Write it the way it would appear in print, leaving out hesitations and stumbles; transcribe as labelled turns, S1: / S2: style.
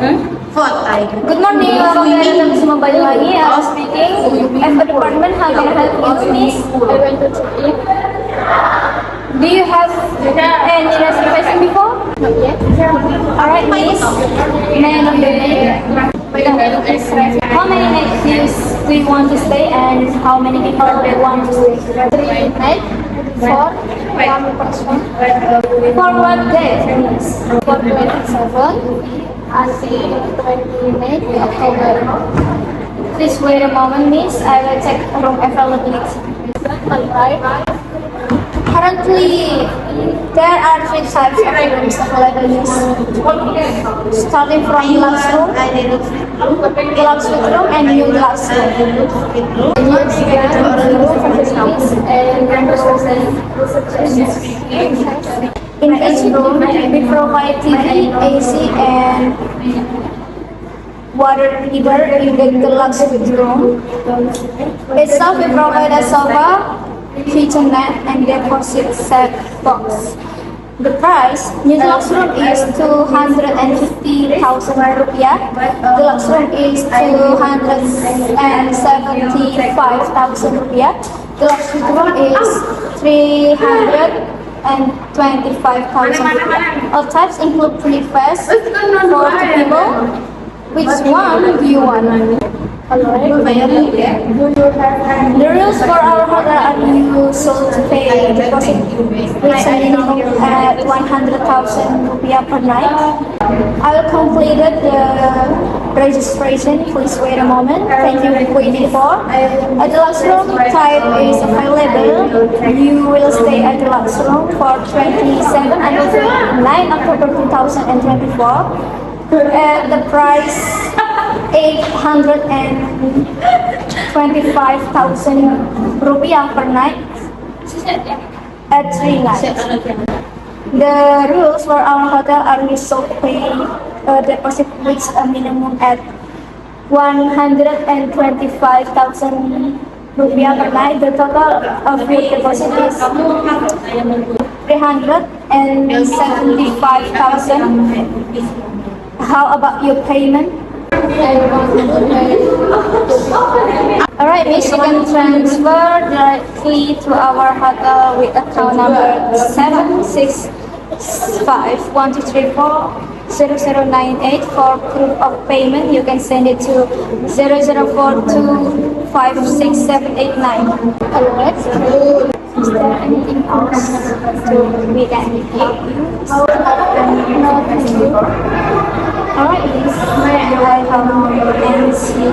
S1: Good morning, welcome to Resepsionis semua Banyuwangi. Speaking. As a department, how can I help you, miss? Do you have any reservation before? Not yet. Alright, miss. May I know your name? How many nights do you want to stay, and how many people do you want to stay? 3 nights. 4. 1 person. For what day? For 27. Until 28 October. Please wait a moment, miss. I will check room availability. Alright. Currently, there are 3 types of rooms available, miss. Starting from deluxe room, deluxe room, and new deluxe room. In each room, we provide TV, AC, and water heater in the deluxe room. Itself, we provide a sofa, kitchenette, and deposit set box. The price, new deluxe room is 250,000 rupiah. Deluxe room is 275,000 rupiah. Deluxe room is 325,000 rupiah. All types include free pass for 2 people. Which one do you want? The rules for our hotel are you sold to pay deposit with a minimum at 100,000 rupiah per night. I will complete the registration. Please wait a moment. Thank you for waiting for. A deluxe room type is available. You will stay at deluxe room for 27 until 29 October 2024. At the price 825,000 rupiah per night at 3 nights. The rules for our hotel are you should pay a deposit with a minimum at 125,000 rupiah per night. The total of your deposit is 375,000. How about your payment? Alright, miss, you can transfer directly to our hotel with account number 765-1234-0098 for proof of payment. You can send it to 0042567889. Alright. Is there anything else we can help you? No, thank you. Alright, miss. I have and see you.